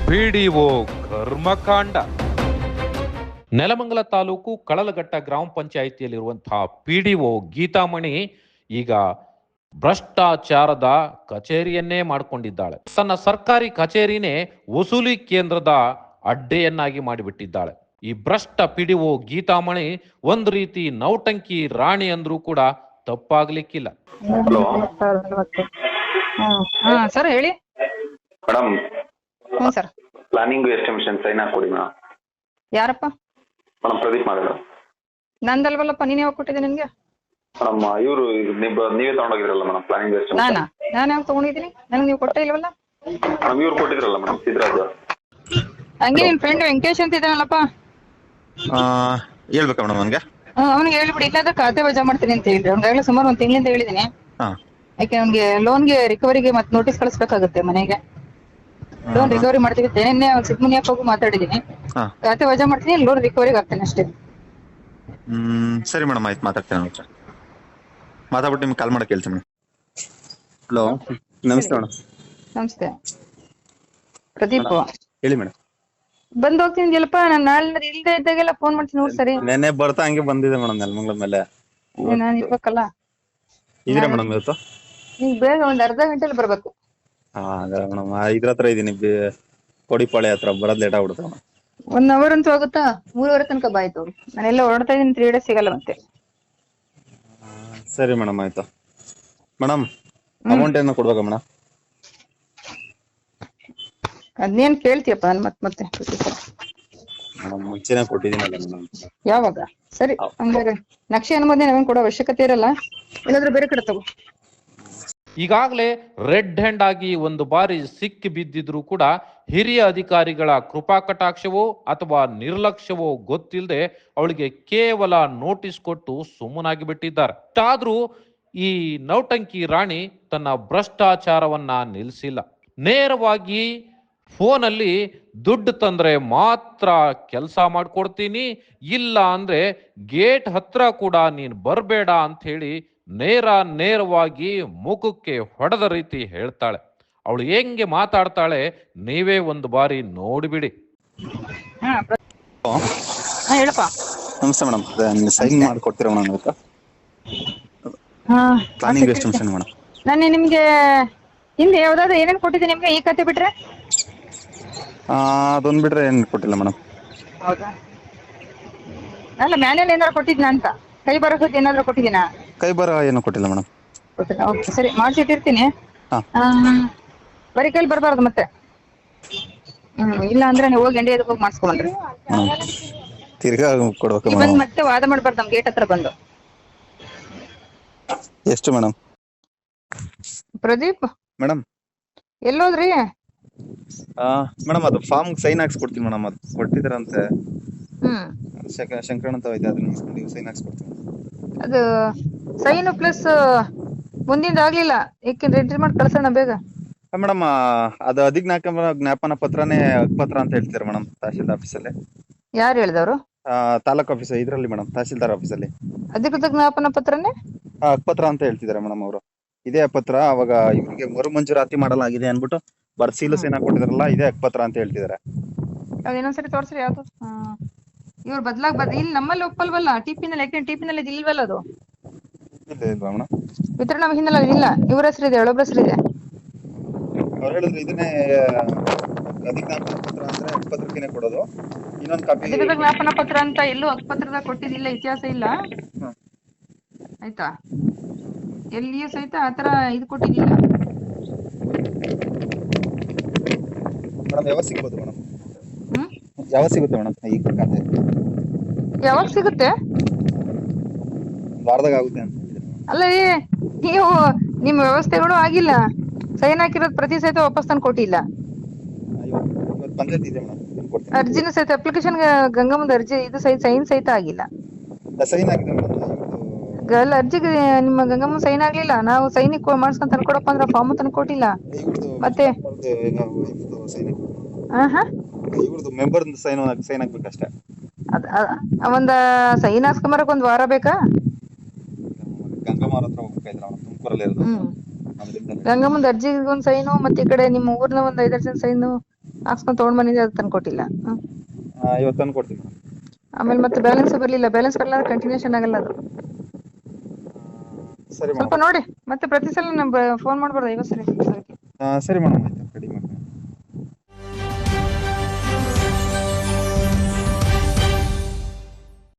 PDO ಕರ್ಮಕಾಂಡ. ನೆಲಮಂಗಲ ತಾಲೂಕು ಕಳಲಘಟ್ಟ ಗ್ರಾಮ ಪಂಚಾಯಿತಿಯಲ್ಲಿರುವಂತಹ PDO ಗೀತಾಮಣಿ ಈಗ ಭ್ರಷ್ಟಾಚಾರದ ಕಚೇರಿಯನ್ನೇ ಮಾಡಿಕೊಂಡಿದ್ದಾಳೆ. ತನ್ನ ಸರ್ಕಾರಿ ಕಚೇರಿನೇ ವಸೂಲಿ ಕೇಂದ್ರದ ಅಡ್ಡೆಯನ್ನಾಗಿ ಮಾಡಿಬಿಟ್ಟಿದ್ದಾಳೆ. ಈ ಭ್ರಷ್ಟ ಪಿಡಿಒ ಗೀತಾಮಣಿ ಒಂದು ರೀತಿ ನೌಟಂಕಿ ರಾಣಿ ಅಂದ್ರೂ ಕೂಡ ತಪ್ಪಾಗ್ಲಿಕ್ಕಿಲ್ಲ. ಸರ್ ಹೇಳಿ ಮೇಡಮ್. ಹ್ಞೂ ಸರ್. ಪ್ಲಾನಿಂಗ್ ಎಸ್ಟಿಮೇಷನ್ ಸೈನ್ ಹಾಕೊಡಿ ಮೇಡಮ್. ಯಾರಪ್ಪ? ಮೇಡಮ್ ಪ್ರದೀಪ್ ಮಾಡಿದ್ರು. ನಂದಲ್ವಲ್ಲಪ್ಪ, ನೀನ್ ಯಾವಾಗ ಕೊಟ್ಟಿದ್ದೆ ನನಗೆ? ಮೇಡಮ್ ಇವರು ನೀವೇ ತಗೊಂಡೋಗಿದ್ರಲ್ಲ ಮೇಡಮ್ ಪ್ಲಾನಿಂಗ್ ಎಸ್ಟಿಮೇಷನ್. ನಾನು ಯಾವಾಗ ತಗೊಂಡಿದ್ದೀನಿ? ನನಗೆ ನೀವು ಕೊಟ್ಟೇ ಇಲ್ವಲ್ಲ ಮೇಡಮ್. ಇವ್ರು ಕೊಟ್ಟಿದ್ರಲ್ಲ ಮೇಡಮ್, ಸಿದ್ದರಾಜ್. ಹಂಗೆ ನಿನ್ ಫ್ರೆಂಡ್ ವೆಂಕಟೇಶ್ ಅಂತ ಇದ್ದಾನಲ್ಲಪ್ಪ, ಹೇಳ್ಬೇಕಾ ಮೇಡಮ್ ಅವನಿಗೆ? ಅವ್ನಿಗೆ ಹೇಳ್ಬಿಡಿ, ಇಲ್ಲಾಂದ್ರೆ ಖಾತೆ ವಜಾ ಮಾಡ್ತೀನಿ ಅಂತ ಹೇಳಿದ್ರೆ. ಅವ್ನಿಗಾಗಲೇ ಸುಮಾರು 1 ತಿಂಗಳಿಂದ ಹೇಳಿದ್ದೀನಿ. ಹಾ. ಯಾಕೆ ಅವ್ನಿಗೆ ಲೋನ್ಗೆ ರಿಕವರಿಗೆ ಮತ್ತೆ ನೋಟಿಸ್ ಕಳಿಸ್ಬೇಕಾಗುತ್ತೆ ಮನೆಗೆ. ಲೋನ್ ರಿಕವರಿ ಮಾಡ್ತೀವಿ ನಿನ್ನೆ ಸಿದ್ಮುನಿಯಪ್ಪ ಹೋಗಿ ಮಾತಾಡಿದೀನಿ. ಖಾತೆ ವಜಾ ಮಾಡ್ತೀನಿ, ಲೋನ್ ರಿಕವರಿಗೆ ಆಗ್ತೇನೆ ಅಷ್ಟೇ. ಸರಿ ಮೇಡಮ್, ಆಯ್ತು ಮಾತಾಡ್ತೇನೆ ಅವ್ರ ಹತ್ರ. ಮಾತಾಡ್ಬಿಟ್ಟು ನಿಮ್ಗೆ ಕಾಲ್ ಮಾಡಕ್ಕೆ ಹೇಳ್ತೀನಿ. ಹಲೋ, ನಮಸ್ತೆ ಮೇಡಮ್. ನಮಸ್ತೆ ಪ್ರದೀಪ್. ಹೇಳಿ ಮೇಡಮ್. ಬಂದ್ ಹೋಗ್ತೀನಿ ನಾನು ನಾಳೆ ಇಲ್ದೇ ಇದ್ದಾಗೆಲ್ಲ ಫೋನ್ ಮಾಡ್ತೀನಿ. ನೋಡಿ ಸರಿ, ನೆನ್ನೆ ಬರ್ತಾ ಹಂಗೆ ಬಂದಿದೆ ಮೇಡಮ್ ನೆಲಮಂಗಲ ಮೇಲೆ. ನಾನು ಇರ್ಬೇಕಲ್ಲ. ಇದೀರಾ ಮೇಡಮ್ ಇವತ್ತು? ನೀವು ಬೇಗ ಒಂದ್ ಅರ್ಧ ಗಂಟೆಲಿ ಬರ್ಬೇಕು. ಅದೇ ಮೇಡಮ್, ಇದ್ರ ಹತ್ರ ಇದೀನಿ, ಕೋಡಿಪಾಳೆ ಹತ್ರ. ಬರೋದ್ ಲೇಟ್ ಆಗ್ಬಿಡುತ್ತೆ ಮೇಡಮ್. 1 ಅವರ್ ಅಂತೂ ಆಗುತ್ತಾ? 3 ತನಕ ಬಾಯ್ತು. ನಾನೆಲ್ಲ ಹೊರಡ್ತಾ ಇದೀನಿ, 3 ಡೇಸ್ ಸಿಗಲ್ಲ ಮತ್ತೆ. ಸರಿ ಮೇಡಮ್, ಆಯ್ತು. ಮೇಡಮ್ ಅಮೌಂಟ್ ಏನು ಕೊಡ್ಬೇಕಾ ಮೇಡಮ್? ಅದ್ನೇನ್ ಕೇಳ್ತೀಯಪ್ಪ ಮತ್ತೆ ಮೇಡಮ್ ಮುಂಚೆನೆ ಕೊಟ್ಟಿದ್ದೀನಲ್ಲ ಮೇಡಮ್. ಯಾವಾಗ? ಸರಿ, ಹಂಗಾರೆ ನಕ್ಷೆ ಅನುಮೋದನೆ ನಾವೇನ್ ಕೊಡೋ ಅವಶ್ಯಕತೆ ಇರಲ್ಲ. ಇಲ್ಲಾಂದ್ರೆ ಬೇರೆ ಕಡೆ ತಗೋ. ಈಗಾಗಲೇ ರೆಡ್ ಹ್ಯಾಂಡ್ ಆಗಿ ಒಂದು ಬಾರಿ ಸಿಕ್ಕಿ ಬಿದ್ದಿದ್ರು ಕೂಡ ಹಿರಿಯ ಅಧಿಕಾರಿಗಳ ಕೃಪಾ ಕಟಾಕ್ಷವೋ ಅಥವಾ ನಿರ್ಲಕ್ಷ್ಯವೋ ಗೊತ್ತಿಲ್ಲದೆ ಅವಳಿಗೆ ಕೇವಲ ನೋಟಿಸ್ ಕೊಟ್ಟು ಸುಮ್ಮನಾಗಿ ಬಿಟ್ಟಿದ್ದಾರೆ. ಆದ್ರೂ ಈ ನೌಟಂಕಿ ರಾಣಿ ತನ್ನ ಭ್ರಷ್ಟಾಚಾರವನ್ನ ನಿಲ್ಲಿಸಿಲ್ಲ. ನೇರವಾಗಿ ಫೋನಲ್ಲಿ ದುಡ್ಡು ತಂದ್ರೆ ಮಾತ್ರ ಕೆಲಸ ಮಾಡ್ಕೊಡ್ತೀನಿ, ಇಲ್ಲ ಅಂದ್ರೆ ಗೇಟ್ ಹತ್ರ ಕೂಡ ನೀನ್ ಬರ್ಬೇಡ ಅಂತ ಹೇಳಿ ನೇರವಾಗಿ ಮುಖಕ್ಕೆ ಹೊಡೆದ ರೀತಿ ಹೇಳ್ತಾಳೆ. ಅವಳು ಹೆಂಗೆ ಮಾತಾಡ್ತಾಳೆ ನೀವೇ ಒಂದು ಬಾರಿ ನೋಡಿಬಿಡಿ. ಹೇಳಪ್ಪ. ನಮಸ್ತೆ ಮೇಡಮ್, ಸೈನ್ ಮಾಡ್ಕೊಡ್ತೀರಾ ಮೇಡಮ್ ಇವತ್ತು? Planning estimation madam. ನಾನು ನಿಮ್ಗೆ ಹಿಂದೆ ಯಾವ್ದಾದ್ರು ಏನೇನು ಕೊಟ್ಟಿದ್ದೆ ನಿಮ್ಗೆ ಈ ಕತೆ ಬಿಟ್ರೆ? ಅದೊಂದು ಬಿಟ್ರೆ ಏನು ಕೊಟ್ಟಿಲ್ಲ ಮೇಡಮ್. ಹೌದಾ? ಅಲ್ಲ, ಮ್ಯಾನ್ಯಲ್ ಏನಾದ್ರು ಕೊಟ್ಟಿದ್ನಾ ಅಂತ, ಕೈ ಬರೋದು ಏನಾದ್ರು ಕೊಟ್ಟಿದ್ದೀನಾ? ಕೈ ಬರ ಏನು ಕೊಟ್ಟಿಲ್ಲ ಮೇಡಮ್. ಓಕೆ ಸರಿ, ಮಾಡ್ಸಿಟ್ಟಿರ್ತೀನಿ. ಬರೀ ಕೈಲಿ ಬರಬಾರ್ದು ಮತ್ತೆ. ಇಲ್ಲ ಅಂದ್ರೆ ನೀವು ಹೋಗಿ ಎಂಡಿ ಹೋಗಿ ಮಾಡಿಸ್ಕೊಂಡ್ರಿ ತಿರ್ಗಾ ಕೊಡ್ಬೇಕು ಬಂದು ಮತ್ತೆ ವಾದ ಮಾಡ್ಬಾರ್ದು ನಮ್ ಗೇಟ್ ಹತ್ರ ಬಂದು. ಎಷ್ಟು ಮೇಡಮ್? ಪ್ರದೀಪ್ ಮೇಡಮ್ ಎಲ್ಲೋದ್ರಿ? ಮೇಡಮ್ ಅದು ಫಾರ್ಮ್ ಸೈನ್ ಹಾಕ್ಸ್ಕೊಡ್ತೀನಿ ಮೇಡಮ್. ಅದು ಕೊಟ್ಟಿದ್ರಂತೆ ಶಂಕರಣ್ಣ ಅಂತ ಇದೆ, ಅದನ್ನ ಸೈನ್ ಹಾಕ್ಸ್ಕೊಡ್ತೀನಿ. ಅದು ಸೈನು ಪ್ಲಸ್ ಮುಂದಿಂದ ಆಗ್ಲಿಲ್ಲ, ಏಕೆಂದ್ರೆ ಎಂಟ್ರಿ ಮಾಡಿ ಕಳ್ಸೋಣ ಬೇಗ. ಮೇಡಮ್ ಅದು ಜ್ಞಾಪನ ಪತ್ರನೇ ಪತ್ರ ಅಂತ ಹೇಳ್ತಾರೆ ಮೇಡಮ್, ತಹಶೀಲ್ದಾರ್ ಆಫೀಸಲ್ಲಿ. ಯಾರು ಹೇಳಿದವರು? ತಾಲೂಕ್ ಆಫೀಸ್ ಇದ್ರಲ್ಲಿ ಮೇಡಮ್, ತಹಶೀಲ್ದಾರ್ ಆಫೀಸಲ್ಲಿ ಅಧಿಕೃತ ಜ್ಞಾಪನ ಪತ್ರನೇ ಪತ್ರ ಅಂತ ಹೇಳ್ತಿದ್ದಾರೆ ಮೇಡಮ್ ಅವರು. ಇದೇ ಪತ್ರ ಅವಾಗ ಇವ್ರಿಗೆ ಮರು ಮಂಜೂರಾತಿ ಮಾಡಲಾಗಿದೆ ಅನ್ಬಿಟ್ಟು ಸೀಲು ಸೈನ್ ಹಾಕೊಟ್ಟಿದ್ರಲ್ಲ, ಇದೇ ಪತ್ರ ಅಂತ ಹೇಳ್ತಿದ್ದಾರೆ. ಇನ್ನೊಂದ್ಸರಿ ತೋರ್ಸ್ರಿ ಯಾವ್ದು. ಇವ್ರು ಇಲ್ಲಿ ನಮ್ಮಲ್ಲಿ ಒಪ್ಪಲ್ವಲ್ಲ, ಟಿಪಿನಲ್ಲಿ. ಯಾಕೆಂದ್ರೆ ಟಿಪಿನಲ್ಲಿ ಇಲ್ವಲ್ಲ ಅದು. ಇಲ್ವಾ ಮೇಡಮ್? ವಿತರಣಾ ಹಿನ್ನೆಲೆ ಇಲ್ಲ, ಇವ್ರ ಹೆಸರು ಇದೆ, ಒಳೊಬ್ರ ಹೆಸರು ಇದೆ. ಅವ್ರು ಹೇಳಿದ್ರು ಇದನ್ನೇ ಅಧಿಜ್ಞಾಪನ ಪತ್ರ ಅಂದ್ರೆ ಪತ್ರಕ್ಕೆ ಕೊಡೋದು. ಇನ್ನೊಂದು ಕಾಪಿ ಅಧಿಕೃತ ಜ್ಞಾಪನ ಪತ್ರ ಅಂತ ಎಲ್ಲೂ ಹಕ್ಕುಪತ್ರದ ಕೊಟ್ಟಿದ್ದಿಲ್ಲ, ಇತಿಹಾಸ ಇಲ್ಲ. ಆಯ್ತಾ? ಎಲ್ಲಿಯೂ ಸಹಿತ ಆತರ ಇದು ಕೊಟ್ಟಿದ್ದಿಲ್ಲ. ಮೇಡಮ್ ಯಾವಾಗ ಸಿಗ್ಬೋದು ಮೇಡಮ್? ಯಾವಾಗ ಸಿಗುತ್ತೆ ಮೇಡಮ್ ಈ ಖಾತೆ? ಯಾವಾಗ ಸಿಗುತ್ತೆ? ವಾರದಾಗ ಆಗುತ್ತೆ ಅಂತ. ಅಲ್ಲ ರೀ, ನೀವು ನಿಮ್ಮ ವ್ಯವಸ್ಥೆಗಳು ಆಗಿಲ್ಲ, ಸೈನ್ ಹಾಕಿರೋದು ಪ್ರತಿ ಸಹಿತ ವಾಪಸ್ ತಂದು ಕೊಟ್ಟಿಲ್ಲ. ಪಂಚಾಯತ್ ಇದೆ ಮೇಡಮ್, ಅರ್ಜಿನೂ ಸಹಿತ ಅಪ್ಲಿಕೇಶನ್ ಗಂಗಮ್ಮದ ಅರ್ಜಿ ಇದು ಸಹಿತ ಸೈನ್ ಸಹಿತ ಆಗಿಲ್ಲ. ಸೈನ್ ಆಗಿದೆ ಮೇಡಮ್. ಅರ್ಜಿಗೆ ನಿಮ್ಮ ಗಂಗಮ್ಮ ಸೈನ್ ಆಗ್ಲಿಲ್ಲ. ನಾವು ಸೈನಿಕ್ ಮಾಡ್ಸ್ಕೊಂಡ್ ತಂದ್ಕೊಡಪ್ಪ ಅಂದ್ರೆ ಫಾರ್ಮ್ ತಂದ್ಕೊಟ್ಟಿಲ್ಲ. ಮತ್ತೆ ಇವ್ರದ್ದು ಮೆಂಬರ್ ಸೈನ್ ಹಾಕ್ಬೇಕಷ್ಟೇ. ಒಂದ ಸೈನ್ ಹಾಕ್ಸ್ಕೊಂಬರಕ್ 1 ವಾರ ಬೇಕಾ? ಗಂಗಮ್ಮ ಹತ್ರ ಹೋಗ್ಬೇಕಾಯ್ತು ತುಮಕೂರಲ್ಲಿ ಇರೋದು. ಗಂಗಮ್ಮಂದ ಅರ್ಜಿಗೆ 1 ಸೈನು, ಮತ್ತೆ ಈ ಕಡೆ ನಿಮ್ಮ ಊರ್ನ 1 5 ಜನ ಸೈನು, ಹಾಕ್ಸ್ಕೊಂಡ್ ತಗೊಂಡ್ ಬಂದಿದ್ದೆ ಅದು ತಂದು ಕೊಟ್ಟಿಲ್ಲ. ಇವತ್ತು ತಂದು ಕೊಡ್ತೀನಿ ಮೇಡಮ್. ಆಮೇಲೆ ಮತ್ತೆ ಬ್ಯಾಲೆನ್ಸ್ ಬರ್ಲಿಲ್ಲ, ಬ್ಯಾಲೆನ್ಸ್ ಬರಲ್ಲ ಕಂಟಿನ್ಯೂಷನ್ ಆಗಲ್ಲ ಅದು. ಸರಿ ಸ್ವಲ್ಪ ಮೇಡಮ್. ನೋಡಿ ಮತ್ತೆ ಪ್ರತಿ ಸಲ ಫೋನ್ ಮಾಡ್ಬಾರ್ದು 50 ಸರಿ. ಸರಿ ಮೇಡಮ್ ಆಯ್ತು.